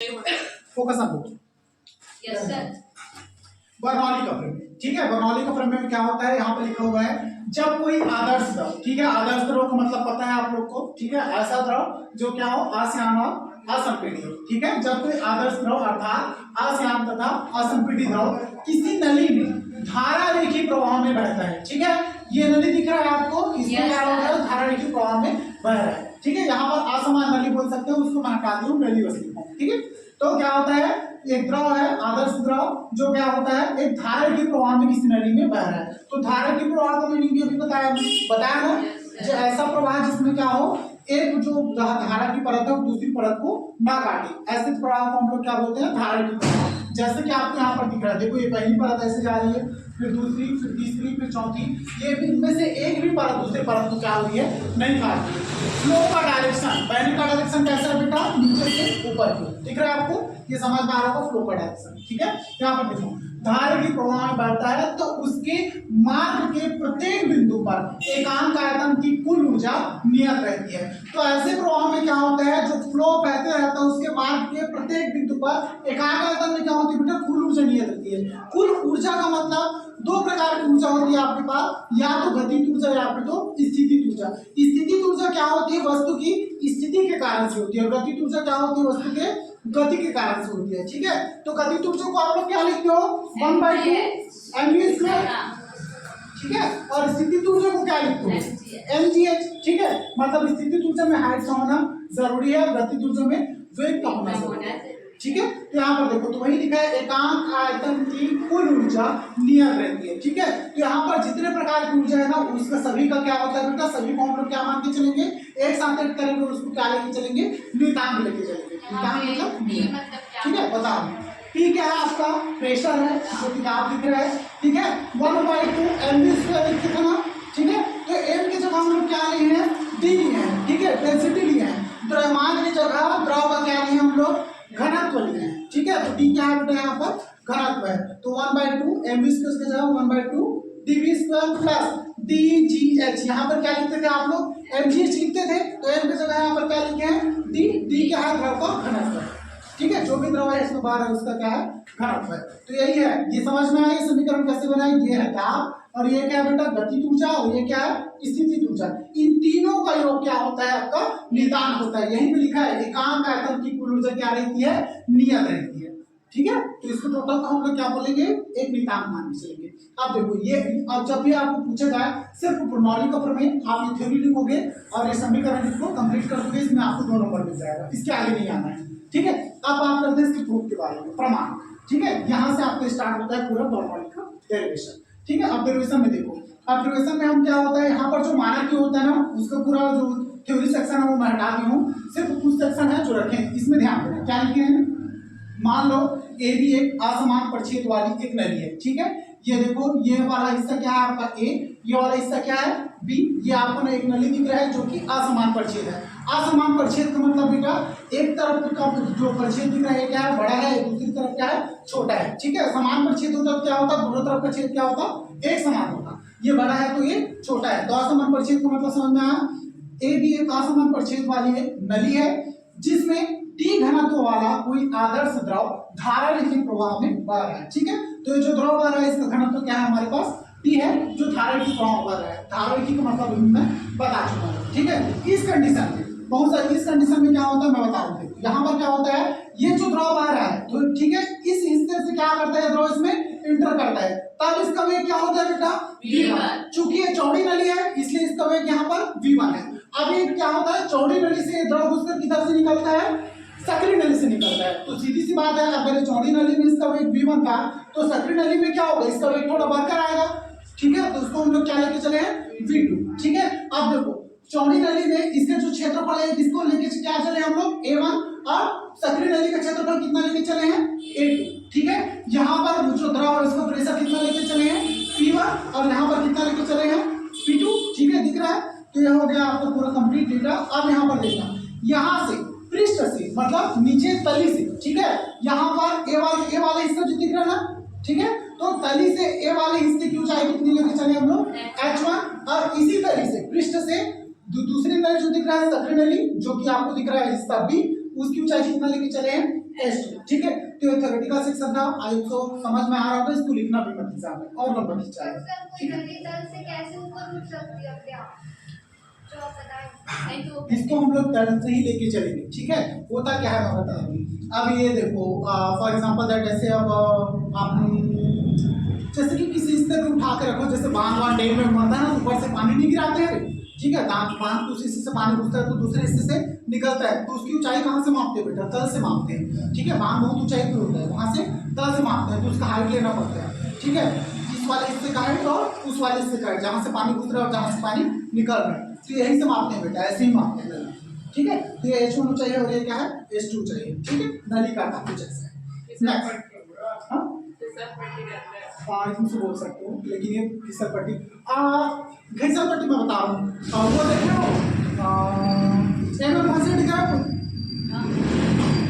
Focus on yes sir. Bernoulli का प्रमेय, ठीक है। बर्नौली का प्रमेय में क्या होता है, यहाँ पर लिखा हुआ है जब कोई आदर्श द्रव, ठीक है, आदर्श द्रव का मतलब पता है आप लोग को, ठीक है, ऐसा द्रव जो क्या हो, आस्यान और असंपीडित हो, ठीक है। जब कोई आदर्श द्रव अर्थात आस्यान तथा असंपीडित द्रव किसी नली में धारा रेखी प्रवाह में बहता है, ठीक है। ये नली दिख रहा है आपको, इसमें क्या होता है, धारा रेखी प्रवाह में बह रहा है, ठीक है। यहाँ पर असमान नली बोल सकते हो, उसको मैं हटा दूं नली वस्तु, ठीक है। तो क्या होता है, एक द्रव है आदर्श द्रव जो क्या होता है, एक धारा की प्रवाह में किसी नली में बह रहा है। तो धारा की प्रवाह का मीनिंग भी अभी बताया ना, जो ऐसा प्रवाह जिसमें क्या हो, एक जो धारा की परत है दूसरी परत को ना काटे, ऐसे प्रवाह को हम लोग क्या बोलते हैं, धारा की प्रवाह। जैसे कि आपको यहाँ पर दिख रहा है, देखो ये पहली परत ऐसे जा रही है, फिर दूसरी, फिर तीसरी, फिर चौथी, ये इनमें से एक भी परत दूसरे परत को क्या हो रही है, नहीं काट रही है। फ्लो का डायरेक्शन, बहने का डायरेक्शन कैसा है बेटा, नीचे से ऊपर की, दिख रहा है आपको, ये समझ में आ रहा होगा फ्लो का डायरेक्शन, ठीक है। यहाँ पर देखो धारा की प्रवाह में बढ़ता है तो उसके मार्ग के प्रत्येक बिंदु पर एकांक आयतन की कुल ऊर्जा नियत रहती है। तो ऐसे प्रवाह में क्या होता है, जो फ्लो बहते रहता है उसके मार्ग के प्रत्येक बिंदु पर एकांक आयतन में क्या होती है बेटा, कुल ऊर्जा नियत रहती है। कुल ऊर्जा का मतलब दो प्रकार की ऊर्जा होती है आपके पास, या तो गतिज ऊर्जा या फिर तो स्थितिज ऊर्जा। स्थितिज ऊर्जा क्या होती है, वस्तु की स्थिति के कारण से होती है, और गतिज ऊर्जा क्या होती है, वस्तु के गति के कारण से होती है, ठीक है। तो गतिज ऊर्जा को आप लोग क्या लिखते हो, 1/2 mv², ठीक है। और स्थितिज ऊर्जा को क्या लिखते हो, mgh, ठीक है। मतलब स्थितिज ऊर्जा में हाइट का होना जरूरी है, गतिज ऊर्जा में वेग का होना जरूरी है, ठीक है। तो यहाँ पर देखो, तो वही लिखा है एकांक आयतन की कुल ऊर्जा नियत रहती है, ठीक है। तो यहाँ पर जितने प्रकार की ऊर्जा है ना, उसका सभी का क्या होता है बेटा, सभी को हम लोग क्या मान के चलेंगे, एक साथ एक करेंगे, उसको क्या लेके चलेंगे, नियतांक लेके चलेंगे। नियतांक मतलब, ठीक है। बताओ P क्या है आपका, प्रेशर है, जो किताब लिख रहा है, ठीक है। 1/2 mv² कितना, ठीक है। तो m की जगह हम लोग क्या लिए हैं, d लिए हैं, ठीक है, डेंसिटी लिए हैं। द्रव्यमान की जगह द्रव का क्या लिए हम लोग, घनत्व लिए हैं, ठीक है। तो d क्या है बेटा, यहाँ पर घनत्व है, तो 1/2 mv² की जगह 1/2 dv² प्लस dgh। यहाँ पर क्या लिखते थे आप लोग, mgh लिखते थे, तो m की जगह यहाँ पर क्या लिखे हैं, d क्या है, द्रव का घनत्व है, ठीक है। जो भी द्रव है इसमें बाहर है उसका क्या है, घनत्व है। तो यही है, ये समझ में आया समीकरण कैसे बनाए, ये है दाब, और ये क्या है बेटा, गतिज ऊर्जा, और ये क्या है, स्थितिज ऊर्जा। इन तीनों का योग क्या होता है, आपका नियतांक होता है। यहीं पे लिखा है एकांक आयतन की कुल ऊर्जा क्या रहती है, नियत रहती है, ठीक है। तो इसको टोटल का हम लोग क्या बोलेंगे, एक नियतांक मान के चलेंगे। अब देखो ये, अब जब भी आपको पूछा जाए सिर्फ बर्नौली का प्रमेय, आप ये थ्योरी लिखोगे और ये समीकरण को कंप्लीट कर दोगे, इसमें आपको 2 नंबर मिल जाएगा, इसके आगे नहीं आना है, ठीक है। अब आप करते हैं इसके प्रूफ के बारे में, प्रमाण, ठीक है। यहाँ से आपको स्टार्ट होता है पूरा बर्नौली का डेरिवेशन, ठीक है। अब डेरिवेशन में देखो, अब डेरिवेशन में हम क्या होता है, यहाँ पर जो मानक होता है ना, उसका पूरा जो थ्योरी सेक्शन है वो मैं हटा दी हूँ, सिर्फ कुछ सेक्शन है जो रखें, इसमें ध्यान देना। क्या लिखे हैं, मान लो ए भी एक असमान परिच्छेद वाली एक नली है, ठीक है। ये देखो, ये वाला हिस्सा क्या है आपका ए, ये वाला हिस्सा क्या है बी, ये आपको ना एक नली दिख रहा है जो कि असमान परिच्छेद है। असमान परिच्छेद का मतलब बेटा, एक तरफ का जो परिच्छेद दिख रहा है क्या है, बड़ा है, दूसरी तरफ क्या है, छोटा है, ठीक है। समान परिच्छेद होता है क्या होता, दोनों तरफ का छेद क्या होता, एक समान होता, ये बड़ा है तो ये छोटा है। तो असमान परिच्छेद का मतलब समझ में आया, ए भी एक असमान परिच्छेद वाली एक नली है जिसमें टी घनत्व वाला कोई आदर्श द्रव धारा रेखी प्रवाह में बह रहा है, ठीक है। तो ये जो द्रव बह रहा है इसका घनत्व क्या है, हमारे पास टी है, जो धारा रेखी प्रवाह में बह रहा है। धारा रेखी का मतलब मैं बता चुका हूँ, ठीक है। इस कंडीशन में बहुत सारी, इस कंडीशन में क्या होता है मैं बता दूं, यहाँ पर क्या होता है, ये जो द्रव बह रहा है तो ठीक है, इस हिस्से से क्या करता है द्रव, इसमें इंटर करता है, तब इसका वेग क्या होता है बेटा, v1। चूंकि ये चौड़ी नली है इसलिए इसका वेग यहाँ पर v1 है। अब ये क्या होता है, चौड़ी नली से द्रव घुसकर किधर से निकलता है, सक्रिय नली से निकलता है। तो सीधी सी बात है, अगर चौड़ी नली में इसका वेग v1 था तो सक्रिय नली में क्या होगा, इसका वेग थोड़ा बढ़कर आएगा, ठीक है। तो उसको हम लोग क्या लेके चले हैं, v2, ठीक है। अब देखो चौड़ी नली में इसका जो क्षेत्रफल है इसको लेके क्या चले हम लोग, a1, और सक्रिय नली का क्षेत्रफल कितना लेके चले हैं, a2, ठीक है। यहाँ पर जो द्रव है उसका प्रेशर कितना लेके चले हैं, p1, और यहाँ पर कितना लेके चले हैं, p2, ठीक है, दिख रहा है। तो यह हो गया आपको पूरा कंप्लीट डेटा। अब यहाँ पर देखना, यहाँ से पृष्ठ से मतलब नीचे तली से, ठीक है, यहाँ पर ए वाला हिस्सा जो दिख रहा है ना, ठीक है। तो तली से ए वाले हिस्से की ऊंचाई कितनी लेके चले हम लोग, h1, और इसी तली से पृष्ठ से दूसरी नली जो दिख रहा है सक्रिय नली, जो कि आपको दिख रहा है हिस्सा बी, उसकी ऊंचाई कितना लेके चले हैं, H2, ठीक है। तो ये थ्योरेटिकल सेक्शन था, आई तो समझ में आ रहा होगा, इसको लिखना भी मत एग्जाम में और नंबर खिंचाएगा, ठीक है। से कैसे ऊपर उठ सकती है अपने आप जो आप बताएं, नहीं तो इसको हम लोग तरह से ही लेके चलेंगे, ठीक है। होता क्या है मैं बता दूं, अब ये देखो फॉर एग्जांपल दैट ऐसे अब आप जैसे कि किसी हिस्से को उठा के रखो, जैसे बांध वान डैम में बनता है ना, ऊपर से पानी नहीं गिराते हैं, ठीक है। बांध उस हिस्से से पानी घुसता है तो दूसरे हिस्से से निकलता है, तो उसकी ऊंचाई कहाँ से मापते हैं बेटा, तल से मापते हैं, ठीक है। बांध बहुत ऊंचाई पे होता है, वहां से तल से मापते हैं, तो उसका हाइट लेना पड़ता है, ठीक है। इस वाले हिस्से का हाइट और उस वाले हिस्से का हाइट, जहाँ से पानी घुस रहा है और जहाँ से पानी निकल रहा है, तो यही से मापते हैं बेटा, ऐसे ही मापते हैं, ठीक है। तो ये H1 चाहिए और ये क्या है H2 चाहिए, ठीक है। नलिका का कुछ ऐसा है। हाँ इसमें बोल सकते हो, लेकिन ये घिसल पट्टी घिसल पट्टी मैं बता रहा हूँ, वो देखे हो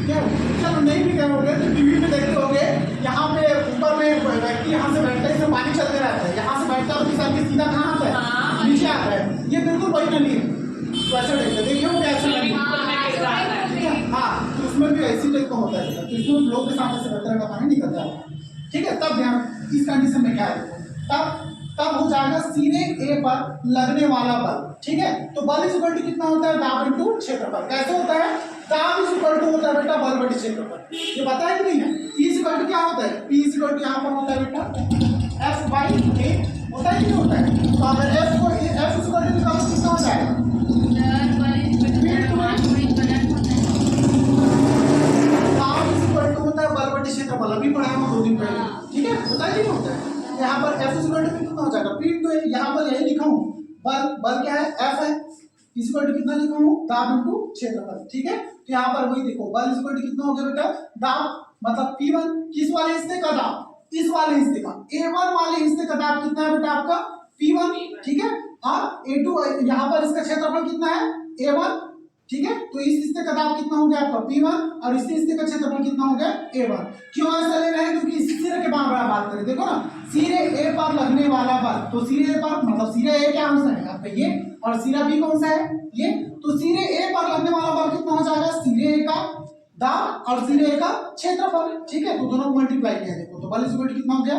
क्या, चलो नहीं भी कहोगे तो टीवी में देखते होगे, यहाँ पे ऊपर में व्यक्ति यहाँ से बैठता है, इसमें पानी चलते रहता है, यहाँ से बैठता है और किसान के सीधा कहाँ आता है, नीचे आता है, ये बिल्कुल वही नली है, तो ऐसा देखते देखिए वो कैसे नली, हाँ तो उसमें भी ऐसी टाइप का होता है, तो इसमें फ्लो के साथ से बहता का पानी निकलता है, ठीक है। तब ध्यान इस कंडीशन में क्या है, तब हो जाएगा सीधे ए पर लगने वाला बल, ठीक है। तो बल इज इक्वल टू कितना होता है, दाब इनटू क्षेत्रफल। कैसे होता है, दाब इज इक्वल टू होता है बेटा बल बटे क्षेत्रफल, ये पता है कि नहीं है। P इज इक्वल टू क्या होता है, P इज इक्वल टू यहाँ पर होता है बेटा F बाई A, होता है कि नहीं होता है। तो अगर F को F इज इक्वल टू निकालो कितना हो जाएगा, होता है बल बटे क्षेत्रफल, अभी पढ़ा है 2 दिन पहले, ठीक है। होता है कि नहीं होता है। यहाँ पर F इज इक्वल टू कितना हो जाएगा, P इनटू A, यहाँ पर यही लिखा हूँ, बल क्या है F है, इज इक्वल टू कितना लिखा हूँ, दाब इनटू क्षेत्रफल, ठीक है। तो यहाँ पर वही देखो बल इज इक्वल टू कितना हो गया बेटा, दाब मतलब P1 किस वाले हिस्से का दाब, इस वाले हिस्से का, A1 वाले हिस्से का दाब कितना है बेटा आपका P1, ठीक है। और A2 यहाँ पर इसका क्षेत्रफल कितना है A1, ठीक है। तो इस हिस्से का दाब कितना हो गया आपका P1 और इस हिस्से का क्षेत्रफल कितना हो गया A1। क्यों ऐसा ले रहे हैं, क्योंकि इस सिरे के बात करें, देखो ना सिरे A पर लगने वाला बल, तो सिरे A पर मतलब सिरे A क्या कौन सा है आपका ये, और सिरा B कौन सा है ये, तो सिरे A पर लगने वाला बल कितना हो जाएगा, सिरे A का दाब और सिरे A का क्षेत्रफल, ठीक है। तो दोनों को मल्टीप्लाई किया देखो, तो बल इज इक्वल टू कितना हो गया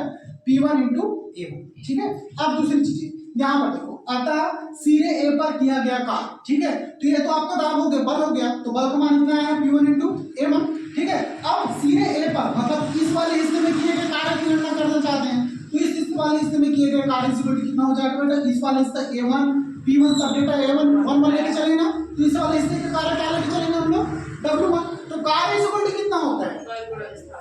P1 इंटू A1, ठीक है। अब दूसरी चीजें यहाँ पर देखो, अतः सिरे A पर किया गया कार्य, ठीक है। तो ये तो आपका दाब हो गया, बल हो गया, तो बल का मान कितना है P1 इंटू A1, ठीक है। अब सिरे A पर मतलब इस वाले हिस्से में किए गए कार्य की गणना करना चाहते हैं, तो इस वाले हिस्से में किए गए कार्य इक्वल टू कितना हो जाएगा बेटा, इस वाले हिस्सा A1 P1 सब डेटा A1 1 लेके चलेंगे ना, तो इस वाले हिस्से का कार्य क्या लेके चलेंगे हम लोग W1, तो कार्य इक्वल टू कितना होता है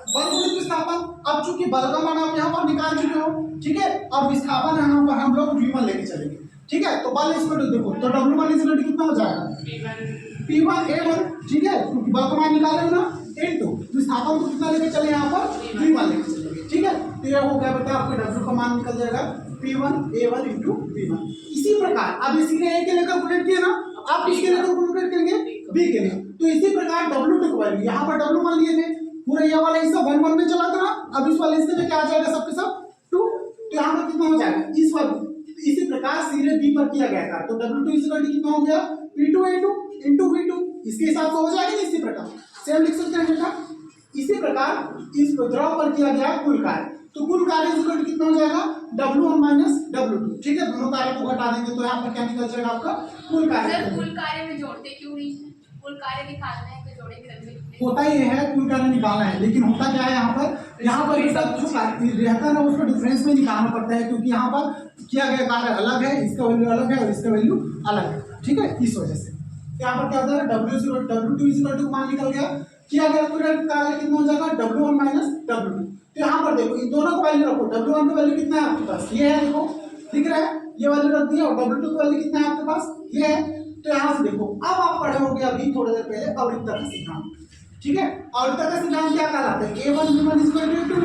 बल गुणित विस्थापन। अब चूंकि बल का मान आप यहाँ पर निकाल चुके हो, ठीक है, और विस्थापन हम लोग V1 लेके चलेंगे, ठीक है। तो बल इक्वल टू देखो, तो W1 इक्वल टू कितना हो जाएगा P1 A1, ठीक है, क्योंकि बल का मान निकाले हो ना, इनटू विस्थापन को कितना लेके चले यहाँ पर V1 लेके चलेंगे, ठीक है। तो ये हो गया बेटा आपका W का मान निकल जाएगा P1 A1 इंटू V1। इसी प्रकार अब इसी ने A के लिए कैलकुलेट किया ना, आप किसके लिए कैलकुलेट करेंगे B के लिए, तो इसी प्रकार W2 को वैल्यू यहाँ पर W मान लिए थे, पूरा ये वाला हिस्सा 1 1 में चला था ना, अब इस वाले हिस्से में क्या आ जाएगा सबके सब 2, तो यहाँ पर कितना हो जाएगा इस वाले, इसी प्रकार सिरे B पर किया गया था, तो W2 इक्वल टू कितना हो गया P2 A2 इंटू V2, इसके हिसाब से हो जाएगा ना, इसी प्रकार सेम लिख सकते हैं बेटा। इसी प्रकार इस द्रव पर किया गया कुल कार्य, तो कुल कार्य इक्वल टू कितना हो जाएगा W1 माइनस W2, ठीक है। दोनों कार्य को घटा देंगे तो यहाँ पर क्या निकल जाएगा आपका कुल कार्य। सर कुल कार्य में जोड़ते क्यों नहीं, कुल कार्य निकालना है तो जोड़ेंगे तभी। होता ही है कुल कार्य निकालना है, लेकिन होता क्या है यहाँ पर इसका जो रहता है ना उसको डिफरेंस में निकालना पड़ता है, क्योंकि यहाँ पर किया गया कार्य अलग है, इसका वैल्यू अलग है और इसका वैल्यू अलग है, ठीक है। इस वजह से यहाँ पर क्या होता है W2 इक्वल टू मान निकल गया, किया गया कुल कार्य कितना हो जाएगा W1 माइनस W2। तो यहाँ पर देखो इन दोनों को वैल्यू रखो, W1 का वैल्यू कितना है आपके पास, ये है, देखो दिख रहा है, ये वैल्यू रख दिया, और W2 का वैल्यू कितना है आपके पास, ये है। तो यहाँ से देखो अब आप पढ़े होंगे अभी थोड़ी देर पहले अवृत्तता का सिद्धांत, ठीक है। अवृत्तता का सिद्धांत क्या कहलाता है, A1 B1 इक्वल टू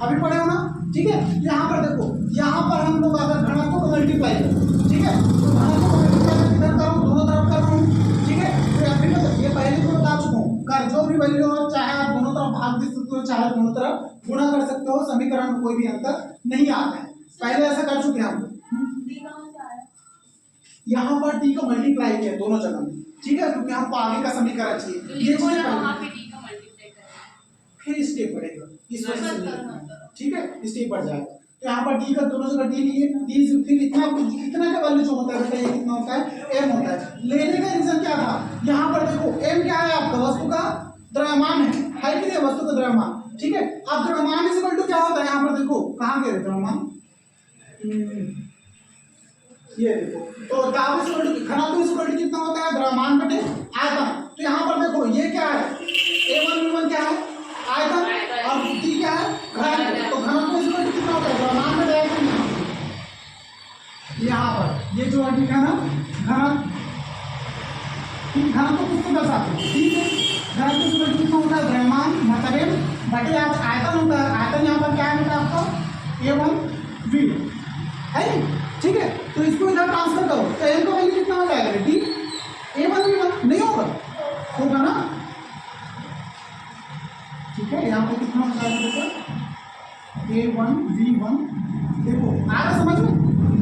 अभी पढ़े हो ना, ठीक है। यहाँ पर देखो, यहाँ पर हम लोग अगर घनत्व को मल्टीप्लाई करें, ठीक है, तो घनत्व को मल्टीप्लाई किधर करूँ, दोनों तरफ कर रहा हूँ, ठीक है। तो अभी ये पहले को बता चुका हूँ, कर जो भी वैल्यू हो चाहे आप दोनों तरफ भाग दे सकते हो, चाहे दोनों तरफ गुणा कर सकते हो, समीकरण में कोई भी अंतर नहीं आता है, पहले ऐसा कर चुके हैं हम। यहाँ पर टी को मल्टीप्लाई किया दोनों जगह में, ठीक है, क्योंकि हमको आगे का समीकरण चाहिए, ये चीज फिर स्टेप बढ़ेगा इस वजह से, ठीक है, स्टेप बढ़ जाएगा। तो यहाँ पर डी का दोनों जगह डी लिए, डी फिर इतना का वैल्यू जो होता है बेटा ये कितना होता है, एम होता है। लेने का रीजन क्या था, यहाँ पर देखो एम क्या है आपका, वस्तु का द्रव्यमान है कि नहीं, वस्तु का द्रव्यमान, ठीक है। अब द्रव्यमान इज इक्वल टू क्या होता है, यहाँ पर देखो कहाँ गए द्रव्यमान, ये देखो, तो दाब इज इक्वल टू घनत्व इज इक्वल टू कितना होता है, द्रव्यमान बटे आयतन। तो यहाँ पर देखो ये क्या है, A1 V1 क्या है, आयतन, और D क्या है, घनत्व। तो घनत्व इज इक्वल टू कितना होता है, द्रव्यमान बटे आयतन। यहाँ पर ये जो लिखा ना घनत्व, घनत्व किसको दर्शाते हैं, ठीक है, घनत्व इज इक्वल टू कितना होता है, द्रव्यमान मतलब बटे आयतन होता है। आयतन यहाँ पर क्या है बेटा आपका, A1 V1 है, ठीक है। तो इसको इधर ट्रांसफर करो तो एम का वैल्यू कितना हो जाएगा, डी A1 V1 नहीं होगा ना, ठीक है। यहाँ पे कितना हो जाएगा A1 V1, देखो आ रहा समझ में,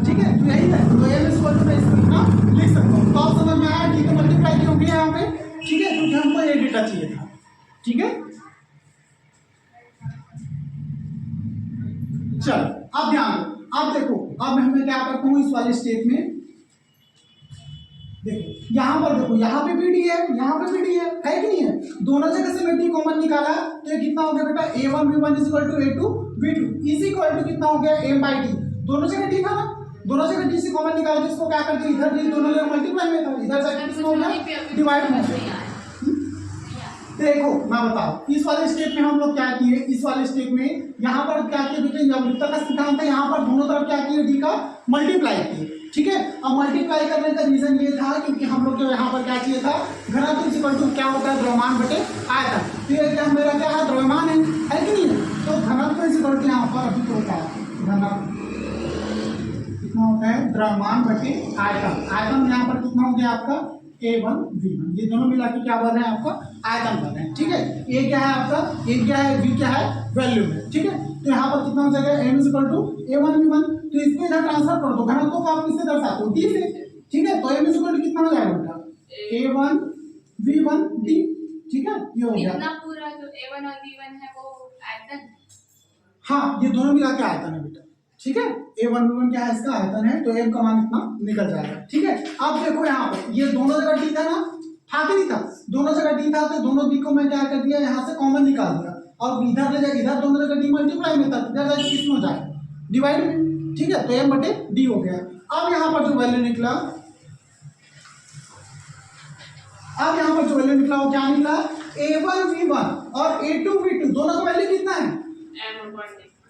ठीक है। तो यही है, तो एम इज इक्वल टू मैं इसको इतना लिख सकता हूँ। तो आप समझ में आया, ठीक है, मल्टीप्लाई क्यों किया यहाँ पे, ठीक है, क्योंकि हमको ये डेटा चाहिए था, ठीक है। चलो अब ध्यान दो, अब देखो, अब मैं क्या करता हूँ इस वाले स्टेप में, देखो यहाँ पर देखो, यहाँ पे भी डी है, यहाँ पे भी डी है कि नहीं है, दोनों जगह से मैं डी कॉमन निकाला, तो ये कितना हो गया बेटा, A1 V1 is equal to A2 V2 is equal to कितना हो गया, m बाई डी, दोनों जगह डी था ना, दोनों जगह डी से कॉमन निकाला, जिसको क्या करते हैं, इधर डी दोनों जगह मल्टीप्लाई में था, इधर जाके कितना हो गया, डिवाइड में। देखो मैं बताओ, इस वाले स्टेप में हम लोग क्या किए, इस वाले स्टेप में यहाँ पर क्या किए बेटे, जब का सिद्धांत है, यहाँ पर दोनों तरफ क्या किए, डी का मल्टीप्लाई किए, ठीक है। अब मल्टीप्लाई करने का रीजन ये था क्योंकि हम लोग जो यहाँ पर क्या चाहिए था, घनत्व इज इक्वल टू क्या होता है, द्रव्यमान बटे आयतन। तो ये क्या मेरा क्या है, द्रव्यमान है कि नहीं, तो घनत्व इज इक्वल टू यहाँ पर अभी तो होता है, घनत्व कितना होता है, द्रव्यमान बटे आयतन। आयतन यहाँ पर कितना हो गया आपका, A1 V1, ये दोनों मिला के क्या बन रहे हैं आपका, आयतन बन रहे हैं, ठीक है। ए क्या है आपका, ए क्या है, V क्या है, वैल्यू है, ठीक है। तो यहाँ पर कितना हो जाएगा, M is equal to A1 V1, तो इसको इधर ट्रांसफर कर दो, घनत्व को आप किससे दर्शाते हो, D से, ठीक है। तो M इज इक्वल टू कितना हो जाएगा बेटा, A1 V1 D, ठीक है, ये हो गया। इतना पूरा जो A1 और V1 है वो आयतन, हाँ ये दोनों मिला के आयतन है बेटा, ठीक है। A1 V1 क्या है, इसका आयतन है, तो M का मान इतना निकल जाएगा, ठीक है। अब देखो यहाँ पे ये दोनों जगह डी था ना, था कि नहीं था, दोनों जगह डी था, तो दोनों डी को मैं क्या कर दिया, यहाँ से कॉमन निकाल दिया, और इधर ले जाए, इधर दोनों जगह डी मल्टीप्लाई में था, इधर जाके किसमें हो जाएगा, डिवाइड में, ठीक है। तो M बटे डी हो गया। अब यहाँ पर जो वैल्यू निकला, अब यहाँ पर जो वैल्यू निकला वो क्या निकला, A1 V1 और A2 V2 दोनों का वैल्यू कितना है,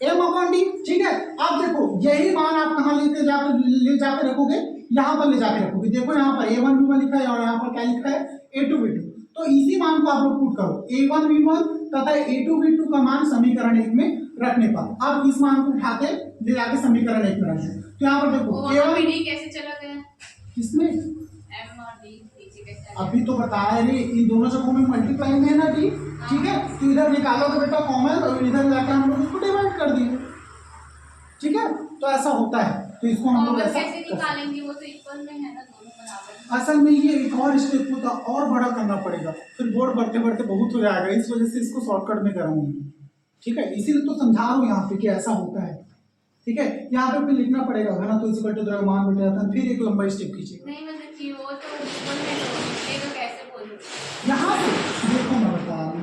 M अपॉन डी, ठीक है। अब देखो यही मान आप कहाँ ले जाकर रखोगे, यहाँ पर ले जाकर रखोगे। देखो यहाँ पर A1 V1 लिखा है और यहाँ पर क्या लिखा है, A2 V2, तो इसी मान को आप लोग पुट करो, A1 V1 तथा A2 V2 का मान समीकरण 1 में रखने पर, अब इस मान को उठा के ले जाके समीकरण 1 में रखें। तो यहाँ पर देखो A1 D कैसे चला गया, किसमें, M और D नीचे कैसे आ गया? अभी तो बताया रे, इन दोनों जगहों में मल्टीप्लाई में है ना डी, ठीक है। तो इधर निकालोगे बेटा कॉमन, और इधर जाकर हम लोग इसको डिवाइड कर दिए, ठीक है। तो ऐसा होता है, तो इसको हम लोग ऐसा कैसे निकालेंगे, वो तो इक्वल में है ना, दोनों बराबर। असल में ये एक और स्टेप होता और बड़ा करना पड़ेगा, फिर बोर्ड बढ़ते बढ़ते बहुत हो जाएगा, इस वजह से इसको शॉर्टकट में कराऊंगा, ठीक है। इसीलिए तो समझा रहा हूँ यहाँ पे कि ऐसा होता है, ठीक है। यहाँ पे फिर लिखना पड़ेगा घनत्व इज इक्वल टू द्रव्यमान बटे आयतन, फिर एक लंबा स्टेप खींचेगा। नहीं मतलब कि वो तो इक्वल में है, ये तो कैसे बोलूं, यहाँ से देखो मैं बता रहा हूँ,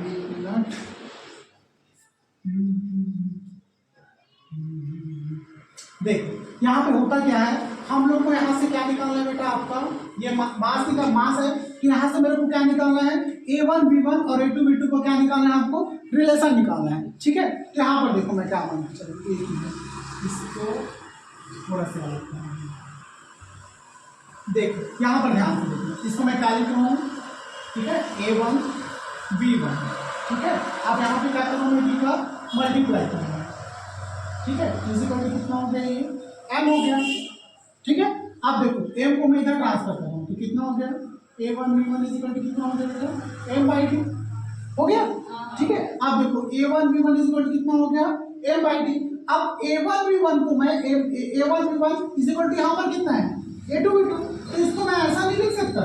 देखो यहाँ पे होता क्या है, हम लोग को यहाँ से क्या निकालना है बेटा, आपका ये मास है, कि यहाँ से मेरे को क्या निकालना है, A1 V1 और A2 V2 को क्या निकालना है, आपको रिलेशन निकालना है, ठीक है। तो यहाँ पर देखो मैं क्या मानना, चलो एक मिनट इसको थोड़ा सा देखो, यहाँ पर ध्यान से देखो, इसको मैं क्या लिख रहा हूँ, ठीक है, A1 V1, ठीक है। अब यहाँ पे क्या करूँ मैं, D का मल्टीप्लाई करूँगा, ठीक है, इजिकल टू कितना हो गया, ये M हो गया, ठीक है। अब देखो M को मैं इधर ट्रांसफर कर रहा हूँ, तो कितना हो गया, A1 V1 इजिकल टू कितना हो गया, M बाई डी हो गया, ठीक है। अब देखो A1 V1 इजिकल टू कितना हो गया, M बाई डी। अब A1 V1 को मैं A1 V1 इजिकल टू यहाँ पर कितना है, A2 V2, तो इसको मैं ऐसा नहीं लिख सकता,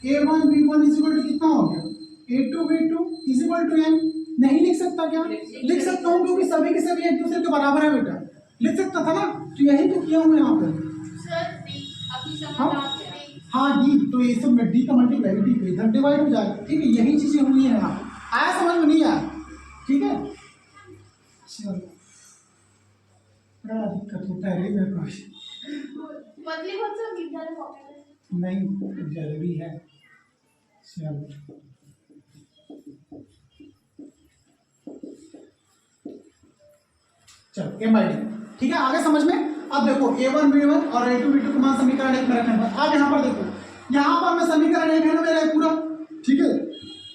A1 V1 इजिकल टू कितना हो गया, A2 V2 is equal to M, नहीं लिख सकता सकता क्या? लिख सकता हूँ, क्योंकि सभी के सभी एक दूसरे के बराबर है बेटा, लिख सकता था ना, तो यही तो किया हूँ यहाँ पे। सर डी अभी समझ हाँ आ गई। हाँ डी, तो ये सब में डी का मल्टीप्लाई डी पे इधर डिवाइड हो जाएगा, ठीक है, यही चीजें हुई है यहाँ, आया समझ में नहीं आया? ठीक है, चलो बड़ा दिक्कत होता है रे मेरे को, बदली बहुत सब गिरता है कॉपी में। नहीं जरूरी है। चलो चलो एम आई डी, ठीक है, आगे समझ में। अब देखो A1 B1 और A2 B2 का मान समीकरण एक में रखने पर, अब यहाँ पर देखो, यहाँ पर मैं समीकरण एक है ना मेरा पूरा, ठीक है,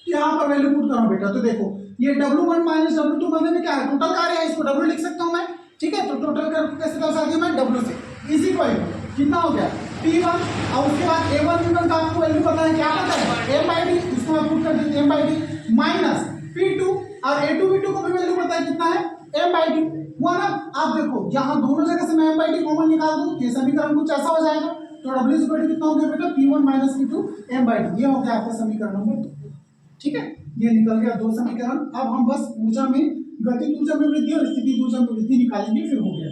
यहाँ पर वैल्यू पुट करूँ बेटा, तो देखो ये W1 माइनस W2 मतलब में क्या है, टोटल कार्य है, इसको W लिख सकता हूँ मैं, ठीक है, तो टोटल कर कैसे दर्शा दिया मैं W से, इसी को कितना हो गया P1, और उसके बाद A1 B1 का आपको वैल्यू पता है, क्या पता है M बाई डी, इसको मैं पुट कर देते हैं M by D minus P2 और A2 B2 को भी वैल्यू पता है कितना है M बाई डी हुआ ना। आप देखो यहाँ दोनों जगह से मैं M बाई डी कॉमन निकाल दूँ, ये समीकरण कुछ ऐसा हो जाएगा, तो W इक्वल टू कितना हो गया बेटा P1 minus P2 M by D, ये हो गया आपका समीकरण नंबर 2, ठीक है, ये निकल गया दो समीकरण। अब हम बस ऊर्जा में गति ऊर्जा में वृद्धि और स्थिति ऊर्जा में वृद्धि निकालेंगे, फिर हो गया।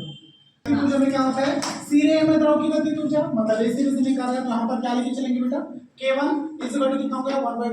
गति ऊर्जा में क्या होता है, सिरे में द्रव की गति ऊर्जा, मतलब ए सिरे से निकाल रहे हैं, तो यहाँ पर क्या लेके चलेंगे बेटा K1 इस इक्वल टू कितना हो गया 1/2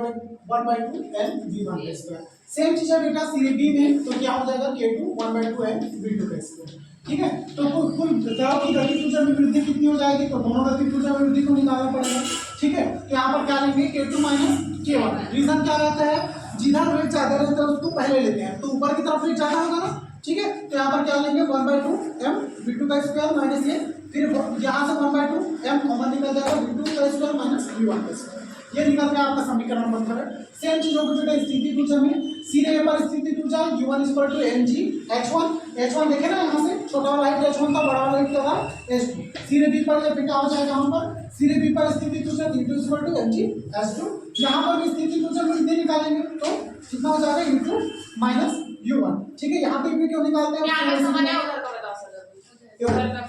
L V1/2। सेम चीज है बेटा सिरे बी में, तो क्या हो जाएगा K2 1/2 L V2/2, ठीक है। तो कुल द्रव की गति ऊर्जा में वृद्धि कितनी हो जाएगी, तो दोनों गति ऊर्जा में वृद्धि को निकालना पड़ेगा, ठीक है। तो यहाँ पर क्या लेंगे K2 माइनस K1, रीजन क्या रहता है, जिधर वेट ज्यादा रहता है उसको पहले लेते हैं, तो ऊपर की तरफ वेट ज्यादा होगा ना, ठीक है, तो यहाँ पर क्या लेंगे 1/2 M V2/2 माइनस ये, फिर यहाँ से 1/2 M कॉमन निकल जाएगा V2/2 माइनस V1/2, ये निकल गया आपका समीकरण नंबर 3। सेम चीज होगी बेटा स्थिति ऊर्जा में, सीधे पर स्थिति ऊर्जा U1 mg H1 देखे ना, यहाँ से छोटा वाला हाइट H1 था, बड़ा वाला हाइट क्या था H2, सीधे B पर ये क्या हो जाएगा, यहाँ पर सीधे B पर स्थिति ऊर्जा U2 mg H2, यहाँ पर भी स्थिति ऊर्जा में वृद्धि निकालेंगे तो कितना हो जाएगा U2 माइनस U1, ठीक है। यहाँ पे भी क्यों निकालते हैं,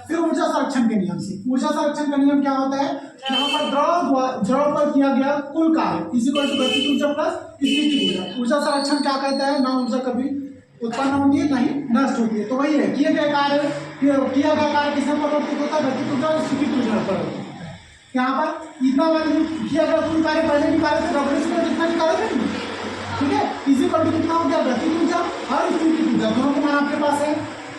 फिर ऊर्जा संरक्षण के नियम से, ऊर्जा संरक्षण का नियम क्या होता है, यहाँ पर द्रव पर किया गया कुल कार्य इज इक्वल टू गतिज ऊर्जा प्लस स्थितिज ऊर्जा। ऊर्जा संरक्षण क्या कहता है, ना ऊर्जा कभी उत्पन्न होती है नहीं नष्ट होती है, तो वही है किए गए कार्य किसमें परिवर्तित होता है, गतिज ऊर्जा और स्थितिज ऊर्जा पर परिवर्तित होता है। यहाँ पर इतना वैल्यू किया गया कुल कार्य पहले निकाले थे, W स्क्वायर कितना निकाले थे, ठीक है, इज इक्वल टू कितना हो गया गतिज ऊर्जा और स्थितिज ऊर्जा, दोनों के मान आपके पास है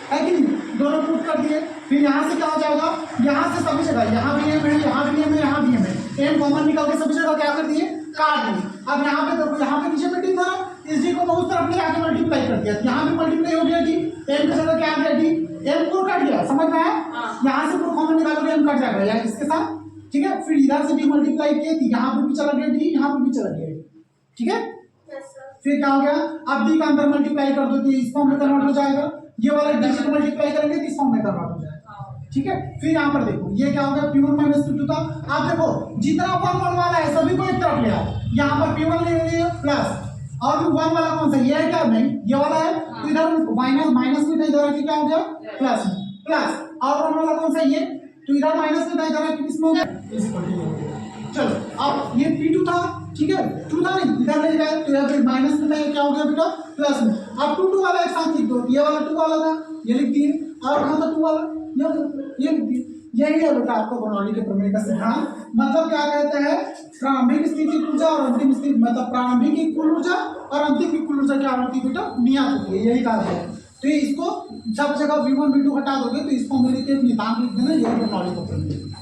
कि नहीं, दोनों पुट कर दिए। फिर यहाँ से क्या हो जाएगा, यहाँ से सभी जगह, यहाँ भी एम है, यहाँ भी एम है, यहाँ भी एम है, एम कॉमन निकल के सभी जगह क्या कर दिए काट दिए। अब यहाँ पे देखो, यहाँ पे नीचे मीटिंग था, इस जी को बहुत तरफ ले आके मल्टीप्लाई कर दिया, यहाँ भी मल्टीप्लाई हो गया जी, एम की जगह क्या आ गया जी, एम को कट गया, समझ में आया, यहाँ से कॉमन निकालोगे एम कट जाएगा या इसके साथ, ठीक है। फिर इधर से भी मल्टीप्लाई किए, यहाँ पे भी चला गया डी, यहाँ पे भी चला गया, ठीक है। फिर क्या हो गया, अब डी का अंदर मल्टीप्लाई कर दो तो इस फॉर्म में कन्वर्ट हो जाएगा, ये वाला डी से मल्टीप्लाई करेंगे तो इस फॉर्म में कन्वर्ट हो जाएगा, ठीक है। फिर यहाँ पर देखो ये क्या हो गया P1 माइनस P2 था, आप देखो जितना 1 वाला है सभी को एक तरफ ले आओ, यहाँ पर P1 ले लिए प्लस और 1 वाला कौन सा ये है क्या, नहीं ये वाला है, तो इधर माइनस में था, इधर आके क्या हो गया प्लस और 1 वाला कौन सा ये, तो इधर माइनस में था, इधर आके किसमें हो गया। चलो अब ये P2 था, ठीक है, 2 था नहीं, इधर ले जाए तो यहाँ पे माइनस में था, क्या हो गया बेटा प्लस में। अब 2 वाला एक साथ लिख दो, ये वाला 2 वाला था ये लिख दिए, और कहाँ था 2 वाला ये लिख दिए। यही है बेटा आपको बर्नौली के प्रमेय का सिद्धांत, मतलब क्या कहते हैं, प्रारंभिक स्थिति ऊर्जा और अंतिम स्थिति, मतलब प्रारंभिक की कुल ऊर्जा और अंतिम की कुल ऊर्जा क्या होती है बेटा नियत होती है, यही कहा है। तो इसको सब जगह V1 V2 हटा दोगे तो इसको मिलकर नितांक लिख देना, यही बर्नौली का प्रमेय।